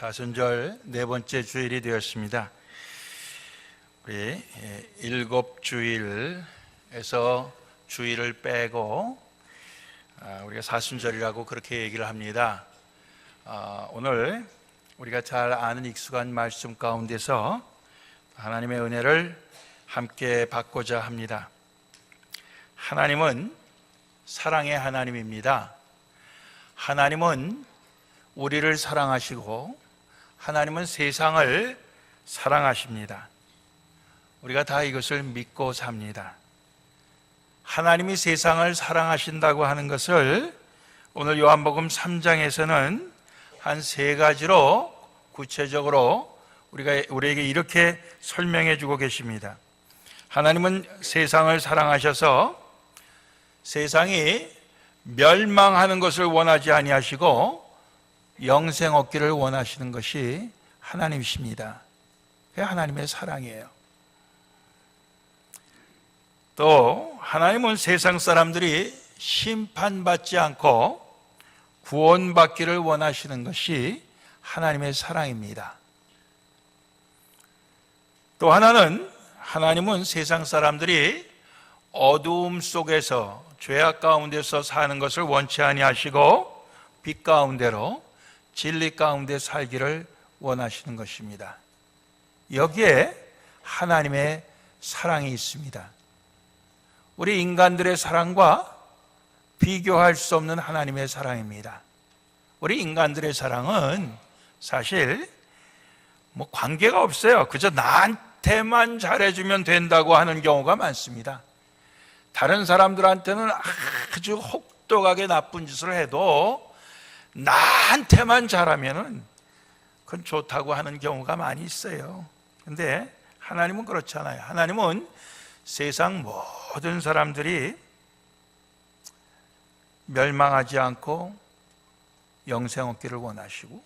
사순절 네 번째 주일이 되었습니다. 우리 7주일에서 주일을 빼고 우리가 사순절이라고 그렇게 얘기를 합니다. 오늘 우리가 잘 아는 익숙한 말씀 가운데서 하나님의 은혜를 함께 받고자 합니다. 하나님은 사랑의 하나님입니다. 하나님은 우리를 사랑하시고 하나님은 세상을 사랑하십니다. 우리가 다 이것을 믿고 삽니다. 하나님이 세상을 사랑하신다고 하는 것을 오늘 요한복음 3장에서는 한 세 가지로 구체적으로 우리에게 이렇게 설명해 주고 계십니다. 하나님은 세상을 사랑하셔서 세상이 멸망하는 것을 원하지 아니하시고 영생 얻기를 원하시는 것이 하나님이십니다. 그게 하나님의 사랑이에요. 또 하나님은 세상 사람들이 심판받지 않고 구원받기를 원하시는 것이 하나님의 사랑입니다. 또 하나는 하나님은 세상 사람들이 어두움 속에서 죄악 가운데서 사는 것을 원치 아니하시고 빛 가운데로 진리 가운데 살기를 원하시는 것입니다. 여기에 하나님의 사랑이 있습니다. 우리 인간들의 사랑과 비교할 수 없는 하나님의 사랑입니다. 우리 인간들의 사랑은 사실 관계가 없어요. 그저 나한테만 잘해주면 된다고 하는 경우가 많습니다. 다른 사람들한테는 아주 혹독하게 나쁜 짓을 해도 나한테만 잘하면은 그건 좋다고 하는 경우가 많이 있어요. 근데 하나님은 그렇지 않아요. 하나님은 세상 모든 사람들이 멸망하지 않고 영생 얻기를 원하시고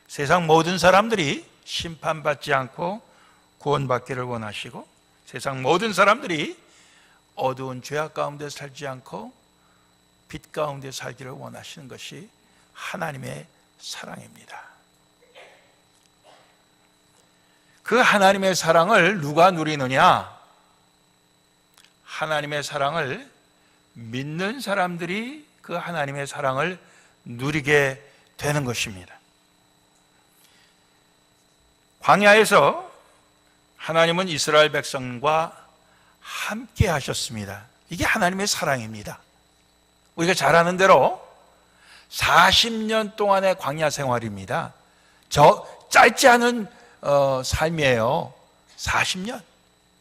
세상 모든 사람들이 심판받지 않고 구원받기를 원하시고 세상 모든 사람들이 어두운 죄악 가운데 살지 않고 빛 가운데 살기를 원하시는 것이 하나님의 사랑입니다. 그 하나님의 사랑을 누가 누리느냐? 하나님의 사랑을 믿는 사람들이 그 하나님의 사랑을 누리게 되는 것입니다. 광야에서 하나님은 이스라엘 백성과 함께 하셨습니다. 이게 하나님의 사랑입니다. 우리가 잘 아는 대로 40년 동안의 광야 생활입니다. 짧지 않은 삶이에요. 40년.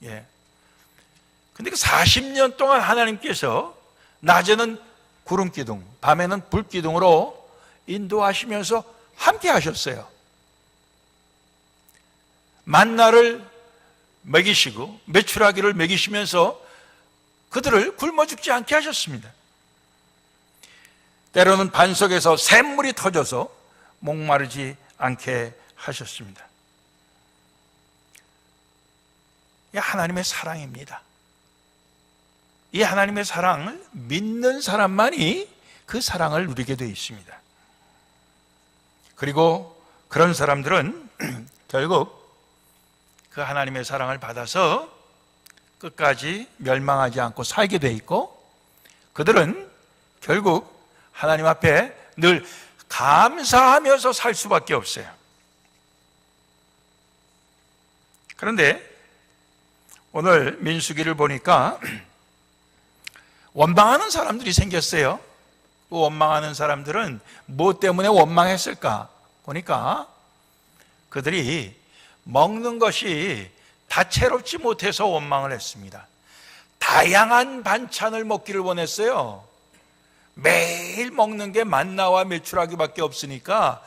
예. 근데 그 40년 동안 하나님께서 낮에는 구름 기둥, 밤에는 불 기둥으로 인도하시면서 함께 하셨어요. 만나를 먹이시고 메추라기를 먹이시면서 그들을 굶어 죽지 않게 하셨습니다. 때로는 반석에서 샘물이 터져서 목마르지 않게 하셨습니다. 이게 하나님의 사랑입니다. 이 하나님의 사랑을 믿는 사람만이 그 사랑을 누리게 되어 있습니다. 그리고 그런 사람들은 결국 그 하나님의 사랑을 받아서 끝까지 멸망하지 않고 살게 되어 있고 그들은 결국 하나님 앞에 늘 감사하면서 살 수밖에 없어요. 그런데 오늘 민수기를 보니까 원망하는 사람들이 생겼어요. 그 원망하는 사람들은 무엇 때문에 원망했을까? 보니까 그들이 먹는 것이 다채롭지 못해서 원망을 했습니다. 다양한 반찬을 먹기를 원했어요. 매일 먹는 게 만나와 메추라기밖에 없으니까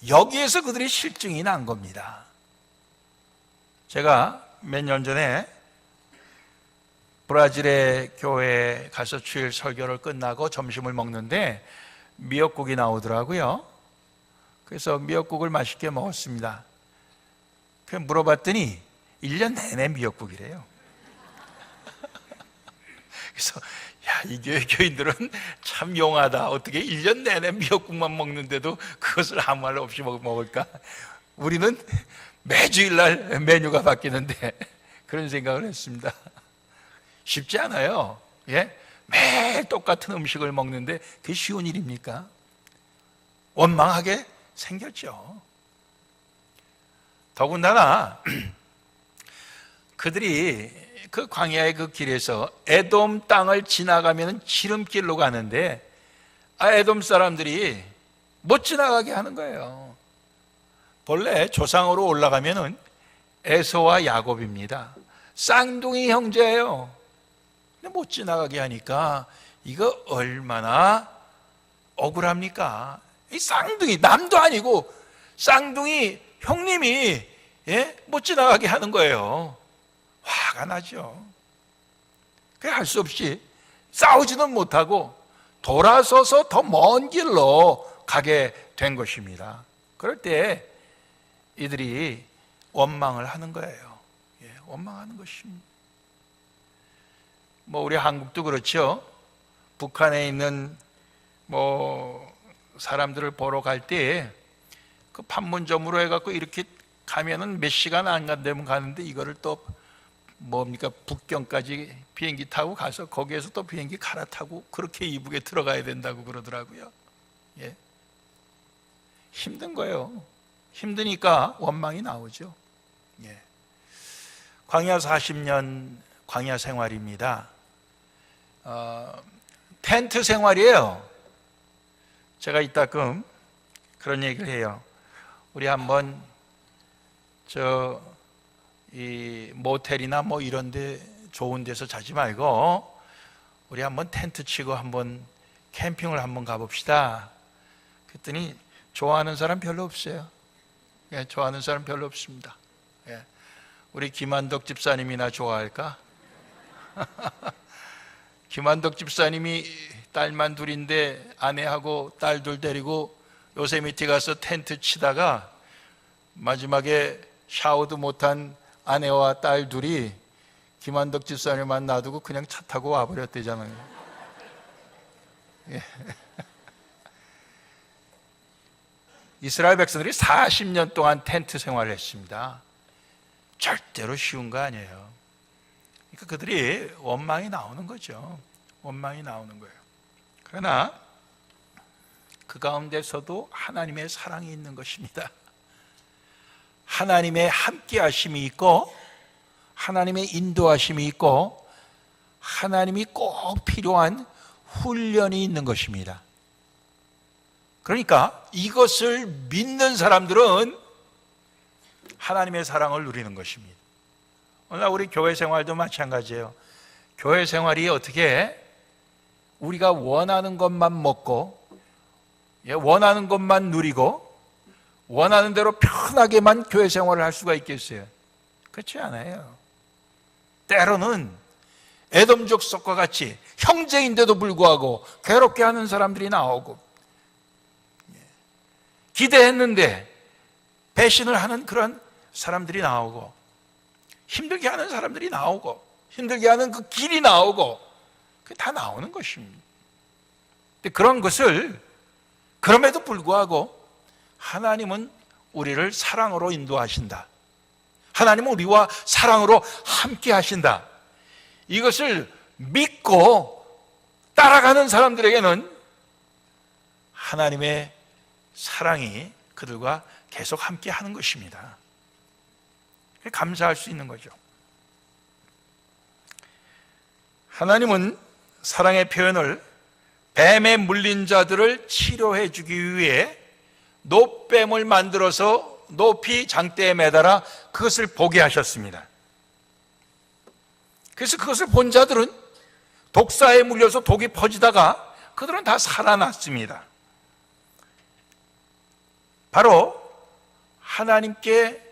여기에서 그들이 실증이 난 겁니다. 제가 몇 년 전에 브라질의 교회에 가서 주일 설교를 끝나고 점심을 먹는데 미역국이 나오더라고요. 그래서 미역국을 맛있게 먹었습니다. 그래서 물어봤더니 1년 내내 미역국이래요. 그래서 야, 이 교회 교인들은 참 용하다. 어떻게 1년 내내 미역국만 먹는데도 그것을 아무 말 없이 먹을까? 우리는 매주일 날 메뉴가 바뀌는데 그런 생각을 했습니다. 쉽지 않아요. 예? 매일 똑같은 음식을 먹는데 그게 쉬운 일입니까? 원망하게 생겼죠. 더군다나 그들이 그 광야의 그 길에서 에돔 땅을 지나가면 지름길로 가는데 에돔 사람들이 못 지나가게 하는 거예요. 본래 조상으로 올라가면은 에서와 야곱입니다. 쌍둥이 형제예요. 근데 못 지나가게 하니까 이거 얼마나 억울합니까? 이 쌍둥이, 남도 아니고 쌍둥이 형님이 못 지나가게 하는 거예요. 화가 나죠. 그래 할 수 없이 싸우지는 못하고 돌아서서 더 먼 길로 가게 된 것입니다. 그럴 때 이들이 원망을 하는 거예요. 원망하는 것입니다. 뭐 우리 한국도 그렇죠. 북한에 있는 뭐 사람들을 보러 갈 때 그 판문점으로 해갖고 이렇게 가면은 몇 시간 안 간다면 가는데 이거를 또 뭡니까 북경까지 비행기 타고 가서 거기에서 또 비행기 갈아타고 그렇게 이북에 들어가야 된다고 그러더라고요. 예. 힘든 거예요. 힘드니까 원망이 나오죠. 예. 광야 40년 광야 생활입니다. 텐트 생활이에요. 제가 이따금 그런 얘기를 해요. 우리 한번 이 모텔이나 뭐 이런데 좋은 데서 자지 말고 우리 한번 텐트 치고 한번 캠핑을 한번 가봅시다. 그랬더니 좋아하는 사람 별로 없어요. 예, 좋아하는 사람 별로 없습니다. 예. 우리 김한덕 집사님이나 좋아할까? 김한덕 집사님이 딸만 둘인데 아내하고 딸 둘 데리고 요세미티 가서 텐트 치다가 마지막에 샤워도 못한 아내와 딸 둘이 김한덕 집사님만 놔두고 그냥 차 타고 와버렸대잖아요. 예. 이스라엘 백성들이 40년 동안 텐트 생활을 했습니다. 절대로 쉬운 거 아니에요. 그러니까 그들이 원망이 나오는 거죠. 원망이 나오는 거예요. 그러나 그 가운데서도 하나님의 사랑이 있는 것입니다. 하나님의 함께하심이 있고 하나님의 인도하심이 있고 하나님이 꼭 필요한 훈련이 있는 것입니다. 그러니까 이것을 믿는 사람들은 하나님의 사랑을 누리는 것입니다. 오늘 우리 교회 생활도 마찬가지예요. 교회 생활이 어떻게 우리가 원하는 것만 먹고 원하는 것만 누리고 원하는 대로 편하게만 교회 생활을 할 수가 있겠어요? 그렇지 않아요. 때로는 에돔 족속과 같이 형제인데도 불구하고 괴롭게 하는 사람들이 나오고 기대했는데 배신을 하는 그런 사람들이 나오고 힘들게 하는 사람들이 나오고 힘들게 하는 그 길이 나오고 그게 다 나오는 것입니다. 근데 그런 것을 그럼에도 불구하고 하나님은 우리를 사랑으로 인도하신다. 하나님은 우리와 사랑으로 함께 하신다. 이것을 믿고 따라가는 사람들에게는 하나님의 사랑이 그들과 계속 함께 하는 것입니다. 감사할 수 있는 거죠. 하나님은 사랑의 표현을 뱀에 물린 자들을 치료해 주기 위해 노뱀을 만들어서 높이 장대에 매달아 그것을 보게 하셨습니다. 그래서 그것을 본 자들은 독사에 물려서 독이 퍼지다가 그들은 다 살아났습니다. 바로 하나님께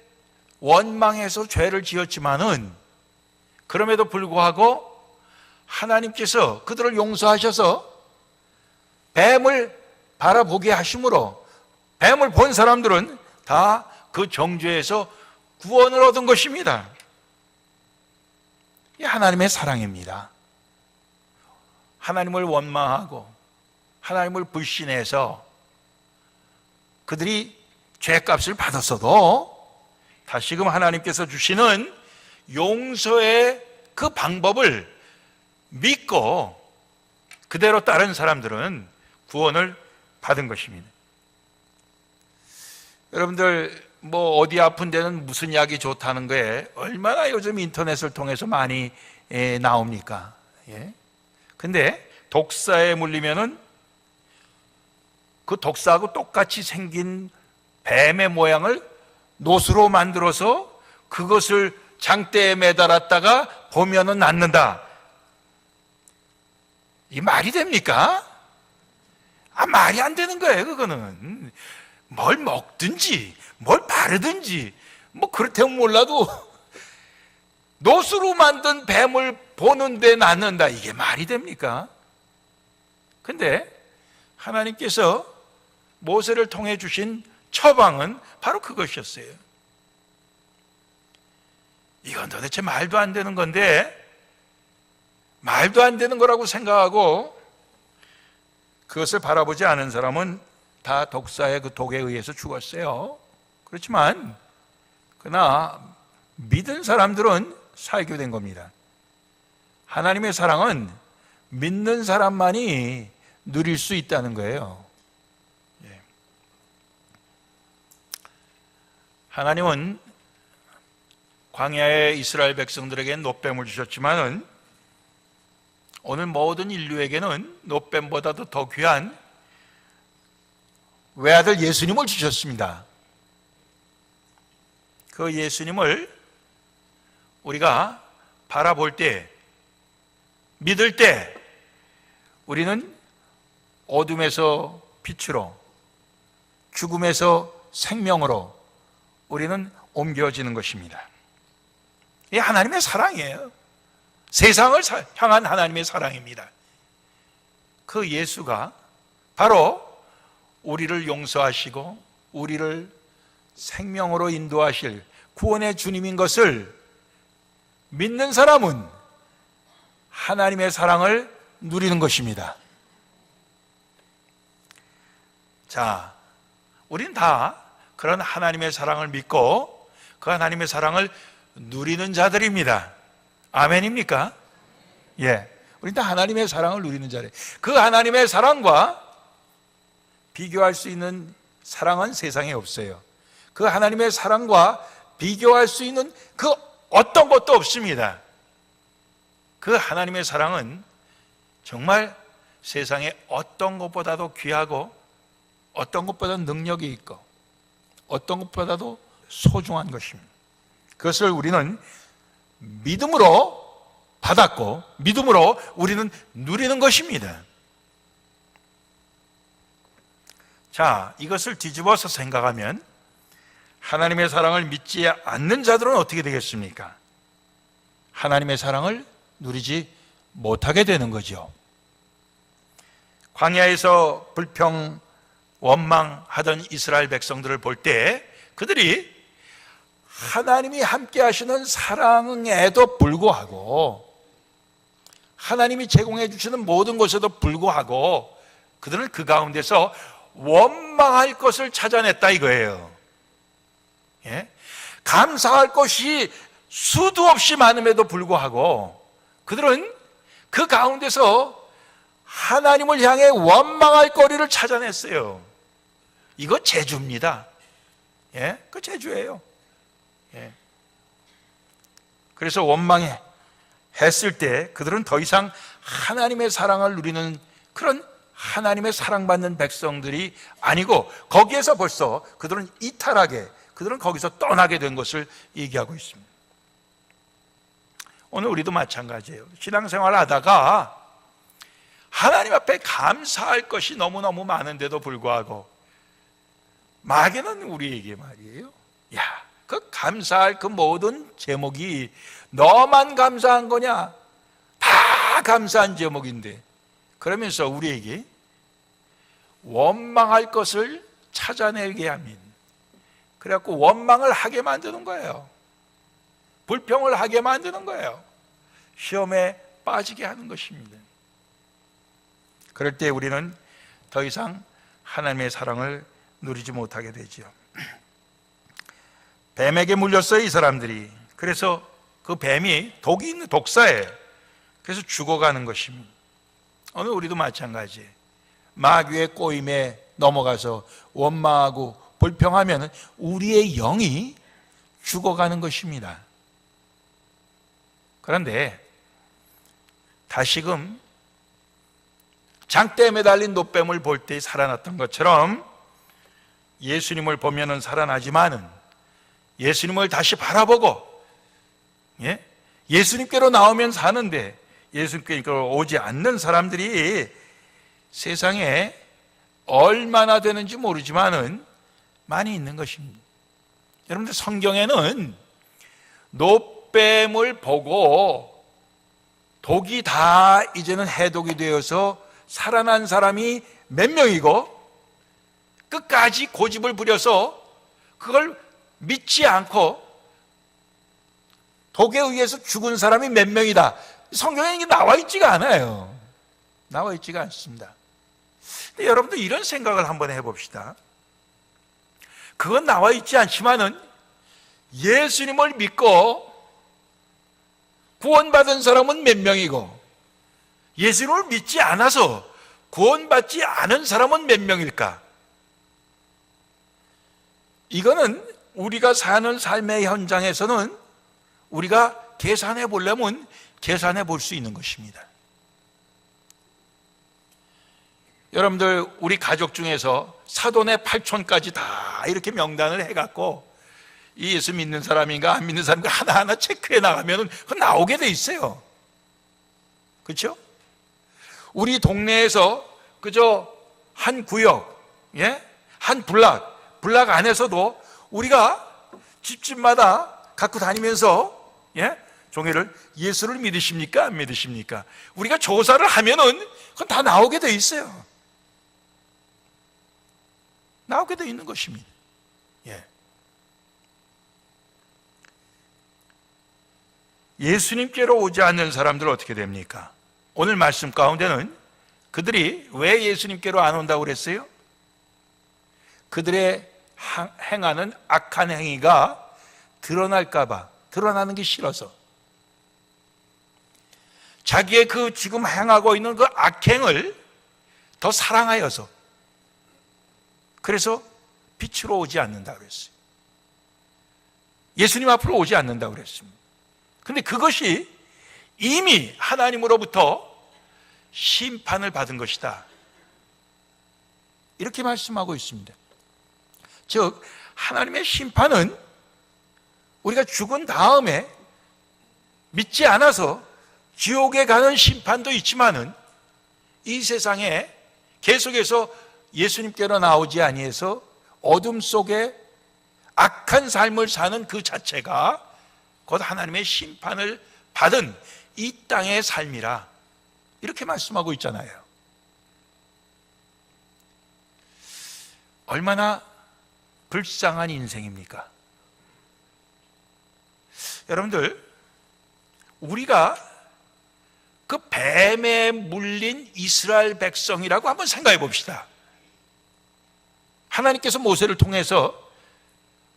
원망해서 죄를 지었지만은 그럼에도 불구하고 하나님께서 그들을 용서하셔서 뱀을 바라보게 하심으로 뱀을 본 사람들은 다 그 정죄에서 구원을 얻은 것입니다. 이 하나님의 사랑입니다. 하나님을 원망하고 하나님을 불신해서 그들이 죄값을 받았어도 다시금 하나님께서 주시는 용서의 그 방법을 믿고 그대로 따른 사람들은 구원을 받은 것입니다. 여러분들 어디 아픈 데는 무슨 약이 좋다는 거에 얼마나 요즘 인터넷을 통해서 많이 나옵니까? 근데 독사에 물리면은 그 독사하고 똑같이 생긴 뱀의 모양을 노수로 만들어서 그것을 장대에 매달았다가 보면은 낫는다. 이 말이 됩니까? 말이 안 되는 거예요. 그거는 뭘 먹든지 뭘 바르든지 그렇다면 몰라도 노수로 만든 뱀을 보는데 낫는다. 이게 말이 됩니까? 근데 하나님께서 모세를 통해 주신 처방은 바로 그것이었어요. 이건 도대체 말도 안 되는 건데, 말도 안 되는 거라고 생각하고 그것을 바라보지 않은 사람은 다 독사의 그 독에 의해서 죽었어요. 그렇지만 그러나 믿은 사람들은 살게 된 겁니다. 하나님의 사랑은 믿는 사람만이 누릴 수 있다는 거예요. 하나님은 광야의 이스라엘 백성들에게는 놋뱀을 주셨지만은 오늘 모든 인류에게는 놋뱀보다도 더 귀한 외아들 예수님을 주셨습니다. 그 예수님을 우리가 바라볼 때, 믿을 때 우리는 어둠에서 빛으로, 죽음에서 생명으로 우리는 옮겨지는 것입니다. 이게 하나님의 사랑이에요. 세상을 향한 하나님의 사랑입니다. 그 예수가 바로 우리를 용서하시고 우리를 생명으로 인도하실 구원의 주님인 것을 믿는 사람은 하나님의 사랑을 누리는 것입니다. 자, 우린 다 그런 하나님의 사랑을 믿고 그 하나님의 사랑을 누리는 자들입니다. 아멘입니까? 우린 다 하나님의 사랑을 누리는 자들. 그 하나님의 사랑과 비교할 수 있는 사랑은 세상에 없어요. 그 하나님의 사랑과 비교할 수 있는 그 어떤 것도 없습니다. 그 하나님의 사랑은 정말 세상에 어떤 것보다도 귀하고 어떤 것보다도 능력이 있고 어떤 것보다도 소중한 것입니다. 그것을 우리는 믿음으로 받았고 믿음으로 우리는 누리는 것입니다. 자, 이것을 뒤집어서 생각하면 하나님의 사랑을 믿지 않는 자들은 어떻게 되겠습니까? 하나님의 사랑을 누리지 못하게 되는 거죠. 광야에서 불평, 원망하던 이스라엘 백성들을 볼 때 그들이 하나님이 함께 하시는 사랑에도 불구하고 하나님이 제공해 주시는 모든 것에도 불구하고 그들은 그 가운데서 원망할 것을 찾아냈다 이거예요. 감사할 것이 수도 없이 많음에도 불구하고 그들은 그 가운데서 하나님을 향해 원망할 거리를 찾아냈어요. 이거 재주입니다. 그 재주예요. 그래서 원망해 했을 때 그들은 더 이상 하나님의 사랑을 누리는 그런 하나님의 사랑받는 백성들이 아니고 거기에서 벌써 그들은 이탈하게, 그들은 거기서 떠나게 된 것을 얘기하고 있습니다. 오늘 우리도 마찬가지예요. 신앙생활 하다가 하나님 앞에 감사할 것이 너무너무 많은데도 불구하고 마귀는 우리에게 말이에요, 그 감사할 그 모든 제목이 너만 감사한 거냐? 다 감사한 제목인데, 그러면서 우리에게 원망할 것을 찾아내게 합니다. 그래갖고 원망을 하게 만드는 거예요. 불평을 하게 만드는 거예요. 시험에 빠지게 하는 것입니다. 그럴 때 우리는 더 이상 하나님의 사랑을 누리지 못하게 되지요. 뱀에게 물렸어요, 이 사람들이. 그래서 그 뱀이 독이 있는 독사예요. 그래서 죽어가는 것입니다. 오늘 우리도 마찬가지예요. 마귀의 꼬임에 넘어가서 원망하고 불평하면 우리의 영이 죽어가는 것입니다. 그런데 다시금 장대에 매달린 노뱀을 볼 때 살아났던 것처럼 예수님을 보면은 살아나지만은 예수님을 다시 바라보고 예수님께로 나오면 사는데 예수님께로 오지 않는 사람들이 세상에 얼마나 되는지 모르지만은 많이 있는 것입니다. 여러분들, 성경에는 노뱀을 보고 독이 다 이제는 해독이 되어서 살아난 사람이 몇 명이고 끝까지 고집을 부려서 그걸 믿지 않고 독에 의해서 죽은 사람이 몇 명이다. 성경에 이게 나와 있지가 않아요. 나와 있지가 않습니다. 근데 여러분들 이런 생각을 한번 해봅시다. 그건 나와 있지 않지만은 예수님을 믿고 구원받은 사람은 몇 명이고 예수님을 믿지 않아서 구원받지 않은 사람은 몇 명일까? 이거는 우리가 사는 삶의 현장에서는 우리가 계산해 보려면 계산해 볼 수 있는 것입니다. 여러분들, 우리 가족 중에서 사돈의 팔촌까지 다 이렇게 명단을 해갖고 이 예수 믿는 사람인가 안 믿는 사람인가 하나하나 체크해 나가면 그건 나오게 돼 있어요. 그렇죠? 우리 동네에서 그저 한 구역, 한 블락 안에서도 우리가 집집마다 갖고 다니면서 종이를 예수를 믿으십니까? 안 믿으십니까? 우리가 조사를 하면은 그건 다 나오게 돼 있어요. 나오게 돼 있는 것입니다. 예수님께로 오지 않는 사람들은 어떻게 됩니까? 오늘 말씀 가운데는 그들이 왜 예수님께로 안 온다고 그랬어요? 그들의 행하는 악한 행위가 드러날까봐, 드러나는 게 싫어서, 자기의 그 지금 행하고 있는 그 악행을 더 사랑하여서, 그래서 빛으로 오지 않는다고 그랬어요. 예수님 앞으로 오지 않는다고 그랬습니다. 그런데 그것이 이미 하나님으로부터 심판을 받은 것이다, 이렇게 말씀하고 있습니다. 즉, 하나님의 심판은 우리가 죽은 다음에 믿지 않아서 지옥에 가는 심판도 있지만은 이 세상에 계속해서 예수님께로 나오지 아니해서 어둠 속에 악한 삶을 사는 그 자체가 곧 하나님의 심판을 받은 이 땅의 삶이라, 이렇게 말씀하고 있잖아요. 얼마나 불쌍한 인생입니까? 여러분들, 우리가 그 뱀에 물린 이스라엘 백성이라고 한번 생각해 봅시다. 하나님께서 모세를 통해서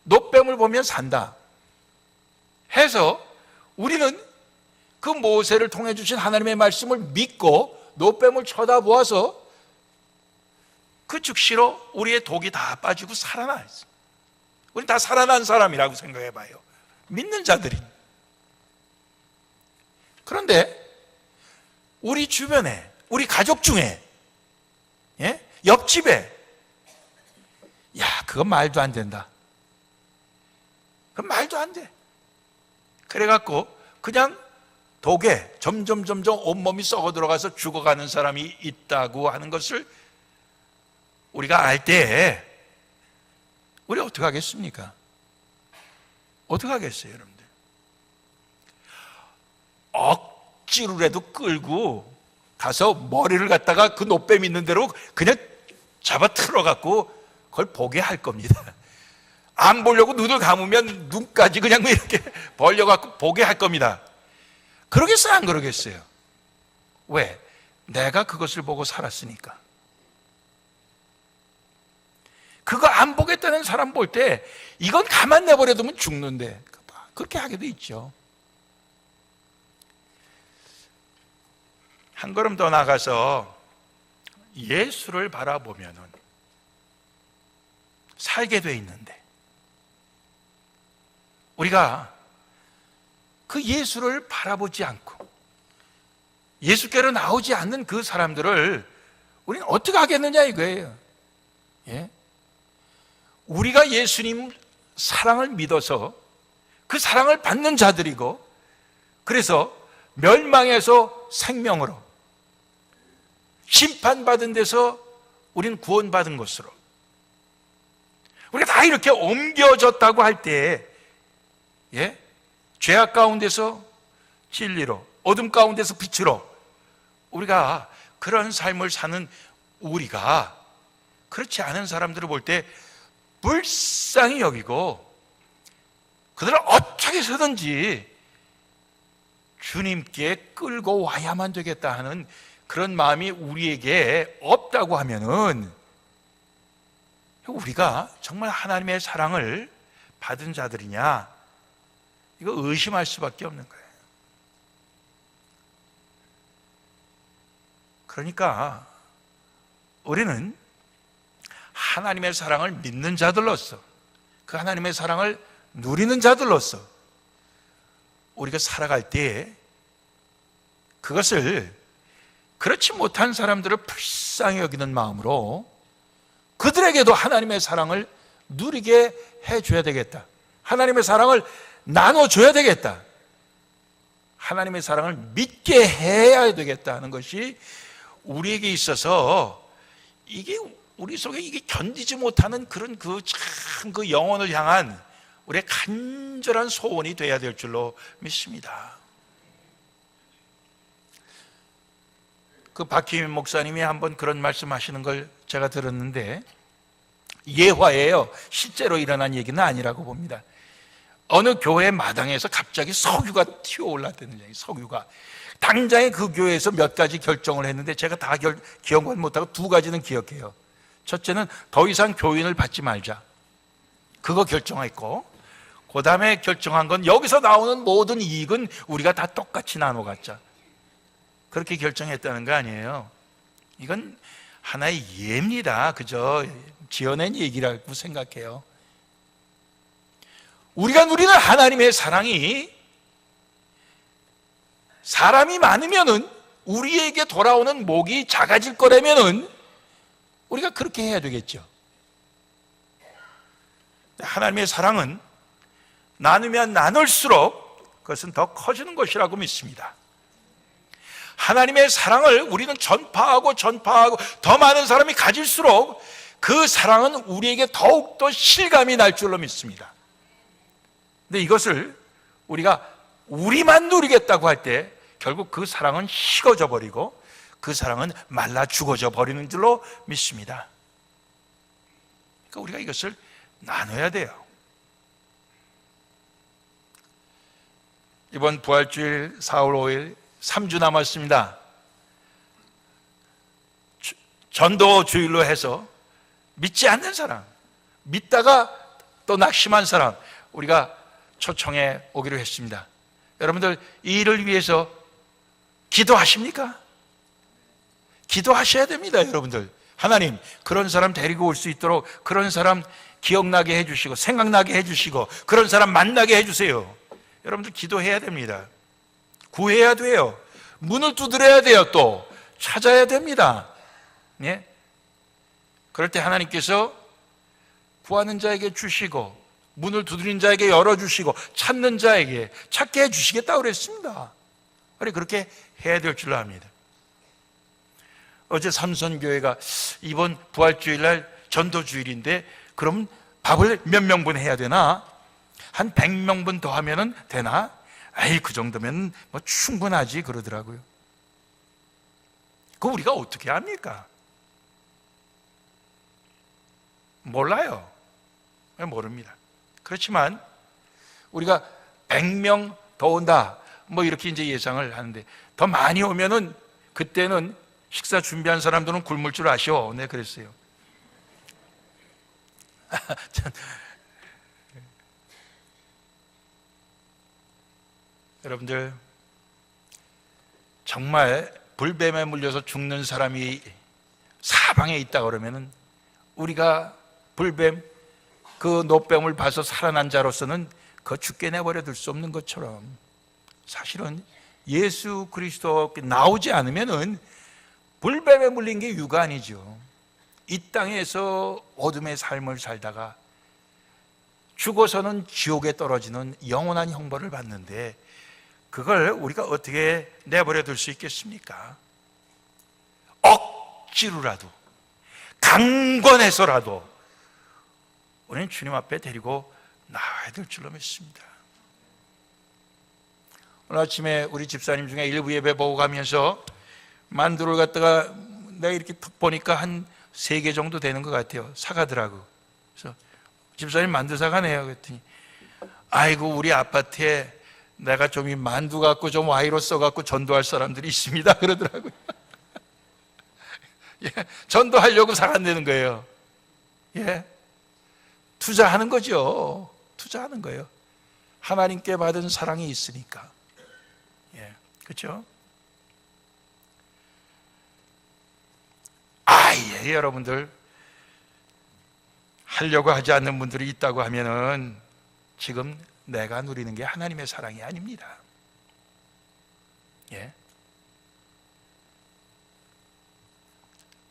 노뱀을 보면 산다 해서 우리는 그 모세를 통해 주신 하나님의 말씀을 믿고 노뱀을 쳐다보아서 그 즉시로 우리의 독이 다 빠지고 살아났어요. 우리는 다 살아난 사람이라고 생각해 봐요. 믿는 자들이. 그런데 우리 주변에, 우리 가족 중에, 옆집에, 그건 말도 안 된다, 그건 말도 안 돼, 그래갖고 그냥 독에 점점 온몸이 썩어 들어가서 죽어가는 사람이 있다고 하는 것을 우리가 알 때 우리 어떻게 하겠습니까? 어떻게 하겠어요, 여러분들? 억지로라도 끌고 가서 머리를 갖다가 그 노뱀 있는 대로 그냥 잡아 틀어갖고 그걸 보게 할 겁니다. 안 보려고 눈을 감으면 눈까지 그냥 이렇게 벌려갖고 보게 할 겁니다. 그러겠어요, 안 그러겠어요? 왜? 내가 그것을 보고 살았으니까. 그거 안 보겠다는 사람 볼 때 이건 가만 내버려두면 죽는데 그렇게 하게도 있죠. 한 걸음 더 나가서 예수를 바라보면은 살게 돼 있는데, 우리가 그 예수를 바라보지 않고 예수께로 나오지 않는 그 사람들을 우리는 어떻게 하겠느냐 이거예요. 예? 우리가 예수님 사랑을 믿어서 그 사랑을 받는 자들이고, 그래서 멸망에서 생명으로, 심판받은 데서 우리는 구원받은 것으로, 우리가 다 이렇게 옮겨졌다고 할 때, 예? 죄악 가운데서 진리로, 어둠 가운데서 빛으로, 우리가 그런 삶을 사는 우리가 그렇지 않은 사람들을 볼 때 불쌍히 여기고 그들을 어떻게 해서든지 주님께 끌고 와야만 되겠다 하는 그런 마음이 우리에게 없다고 하면은 우리가 정말 하나님의 사랑을 받은 자들이냐, 이거 의심할 수밖에 없는 거예요. 그러니까 우리는 하나님의 사랑을 믿는 자들로서, 그 하나님의 사랑을 누리는 자들로서 우리가 살아갈 때에 그것을 그렇지 못한 사람들을 불쌍히 여기는 마음으로 그들에게도 하나님의 사랑을 누리게 해줘야 되겠다. 하나님의 사랑을 나눠줘야 되겠다. 하나님의 사랑을 믿게 해야 되겠다 하는 것이 우리에게 있어서, 이게 우리 속에 이게 견디지 못하는 그런 그 영혼을 향한 우리의 간절한 소원이 되어야 될 줄로 믿습니다. 그 박희민 목사님이 한번 그런 말씀하시는 걸 제가 들었는데, 예화예요. 실제로 일어난 얘기는 아니라고 봅니다. 어느 교회 마당에서 갑자기 석유가 튀어올랐다는 얘기. 석유가 당장에 그 교회에서 몇 가지 결정을 했는데 제가 다 기억은 못하고 두 가지는 기억해요. 첫째는 더 이상 교인을 받지 말자, 그거 결정했고, 그 다음에 결정한 건 여기서 나오는 모든 이익은 우리가 다 똑같이 나눠 갖자, 그렇게 결정했다는 거 아니에요. 이건 하나의 예입니다. 그저 지어낸 얘기라고 생각해요. 우리가 누리는 하나님의 사랑이 사람이 많으면은 우리에게 돌아오는 목이 작아질 거라면은 우리가 그렇게 해야 되겠죠. 하나님의 사랑은 나누면 나눌수록 그것은 더 커지는 것이라고 믿습니다. 하나님의 사랑을 우리는 전파하고 더 많은 사람이 가질수록 그 사랑은 우리에게 더욱더 실감이 날 줄로 믿습니다. 근데 이것을 우리가 우리만 누리겠다고 할 때 결국 그 사랑은 식어져 버리고 그 사랑은 말라 죽어져 버리는 줄로 믿습니다. 그러니까 우리가 이것을 나눠야 돼요. 이번 부활주일 4월 5일 3주 남았습니다. 전도주일로 해서 믿지 않는 사람, 믿다가 또 낙심한 사람 우리가 초청해 오기로 했습니다. 여러분들 이 일을 위해서 기도하십니까? 기도하셔야 됩니다. 여러분들, 하나님 그런 사람 데리고 올 수 있도록 그런 사람 기억나게 해주시고 생각나게 해주시고 그런 사람 만나게 해주세요. 여러분들 기도해야 됩니다. 구해야 돼요. 문을 두드려야 돼요. 또 찾아야 됩니다. 예? 그럴 때 하나님께서 구하는 자에게 주시고 문을 두드린 자에게 열어주시고 찾는 자에게 찾게 해주시겠다고 그랬습니다. 그렇게 해야 될 줄로 압니다. 어제 삼선교회가 이번 부활주일날 전도주일인데 그럼 밥을 몇 명분 해야 되나? 한 100명분 더 하면 되나? 에이, 그 정도면 뭐 충분하지 그러더라고요. 그거 우리가 어떻게 합니까? 몰라요. 모릅니다. 그렇지만 우리가 100명 더 온다 뭐 이렇게 이제 예상을 하는데 더 많이 오면은 그때는 식사 준비한 사람들은 굶을 줄 아셔. 네, 그랬어요. 여러분들, 정말 불뱀에 물려서 죽는 사람이 사방에 있다 그러면은 우리가 불뱀, 그 노뱀을 봐서 살아난 자로서는 그 죽게 내버려 둘 수 없는 것처럼, 사실은 예수 그리스도 나오지 않으면은 불뱀에 물린 게 유가 아니죠. 이 땅에서 어둠의 삶을 살다가 죽어서는 지옥에 떨어지는 영원한 형벌을 받는데, 그걸 우리가 어떻게 내버려 둘 수 있겠습니까? 억지로라도, 강권해서라도 우리는 주님 앞에 데리고 나와야 될 줄로 믿습니다. 오늘 아침에 우리 집사님 중에 일부 예배 보고 가면서 만두를 갖다가 내가 이렇게 툭 보니까 한 3개 정도 되는 것 같아요. 사가더라고. 그래서 집사님 만두 사가네요. 그랬더니 아이고, 우리 아파트에 내가 좀 이 만두 갖고 좀 와이로 써갖고 전도할 사람들이 있습니다. 그러더라고요. 예, 전도하려고 사간다는 거예요. 예, 투자하는 거죠. 투자하는 거예요. 하나님께 받은 사랑이 있으니까. 예, 그렇죠? 아예 여러분들, 하려고 하지 않는 분들이 있다고 하면은 지금 내가 누리는 게 하나님의 사랑이 아닙니다. 예.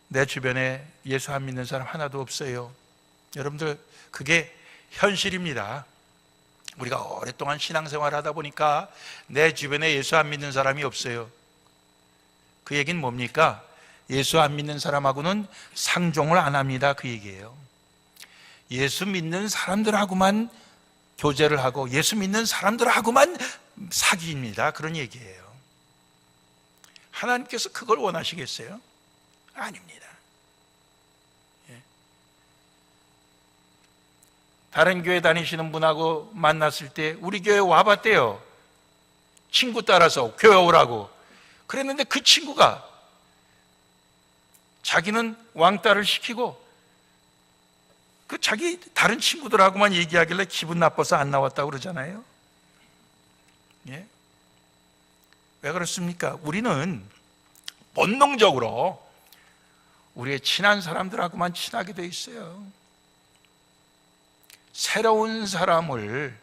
내 주변에 예수 안 믿는 사람 하나도 없어요. 여러분들, 그게 현실입니다. 우리가 오랫동안 신앙생활을 하다 보니까 내 주변에 예수 안 믿는 사람이 없어요. 그 얘기는 뭡니까? 예수 안 믿는 사람하고는 상종을 안 합니다, 그 얘기예요. 예수 믿는 사람들하고만 교제를 하고 예수 믿는 사람들하고만 사귀입니다, 그런 얘기예요. 하나님께서 그걸 원하시겠어요? 아닙니다. 예. 다른 교회 다니시는 분하고 만났을 때 우리 교회 와봤대요. 친구 따라서 교회 오라고. 그랬는데 그 친구가 자기는 왕따를 시키고 그 자기 다른 친구들하고만 얘기하길래 기분 나빠서 안 나왔다고 그러잖아요. 예? 왜 그렇습니까? 우리는 본능적으로 우리의 친한 사람들하고만 친하게 돼 있어요. 새로운 사람을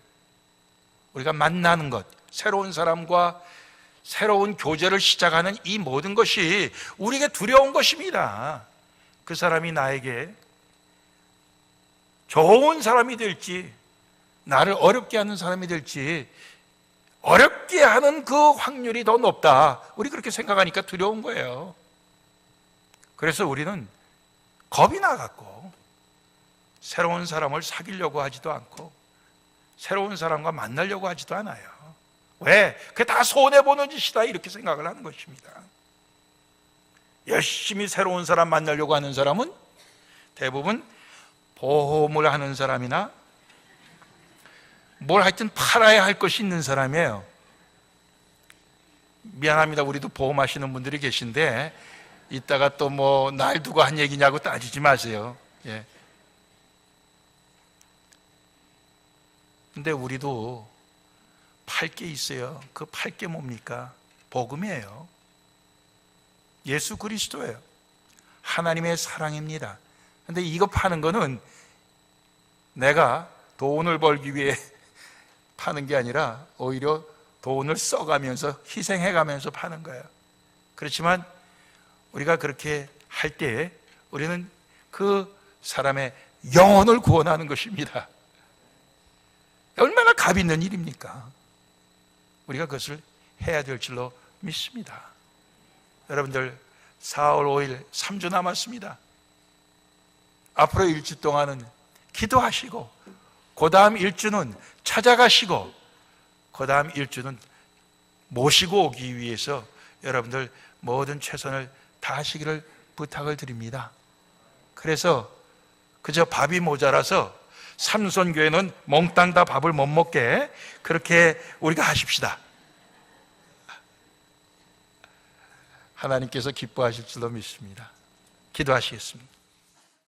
우리가 만나는 것, 새로운 사람과 새로운 교제를 시작하는 이 모든 것이 우리에게 두려운 것입니다. 그 사람이 나에게 좋은 사람이 될지, 나를 어렵게 하는 사람이 될지, 어렵게 하는 그 확률이 더 높다, 우리 그렇게 생각하니까 두려운 거예요. 그래서 우리는 겁이 나갖고 새로운 사람을 사귀려고 하지도 않고 새로운 사람과 만나려고 하지도 않아요. 왜? 그게 다 손해보는 짓이다, 이렇게 생각을 하는 것입니다. 열심히 새로운 사람 만나려고 하는 사람은 대부분 보험을 하는 사람이나 뭘 하여튼 팔아야 할 것이 있는 사람이에요. 미안합니다, 우리도 보험하시는 분들이 계신데 이따가 또 뭐 날 두고 한 얘기냐고 따지지 마세요. 예. 근데 우리도 팔 게 있어요. 그 팔 게 뭡니까? 복음이에요. 예수 그리스도예요. 하나님의 사랑입니다. 근데 이거 파는 거는 내가 돈을 벌기 위해 파는 게 아니라 오히려 돈을 써가면서 희생해가면서 파는 거예요. 그렇지만 우리가 그렇게 할 때 우리는 그 사람의 영혼을 구원하는 것입니다. 얼마나 값 있는 일입니까? 우리가 그것을 해야 될 줄로 믿습니다. 여러분들, 4월 5일 3주 남았습니다. 앞으로 1주 동안은 기도하시고, 그 다음 1주는 찾아가시고, 그 다음 1주는 모시고 오기 위해서 여러분들 모든 최선을 다하시기를 부탁을 드립니다. 그래서 그저 밥이 모자라서 삼손교회는 몽땅 다 밥을 못 먹게 그렇게 우리가 하십시다. 하나님께서 기뻐하실 줄로 믿습니다. 기도하시겠습니다.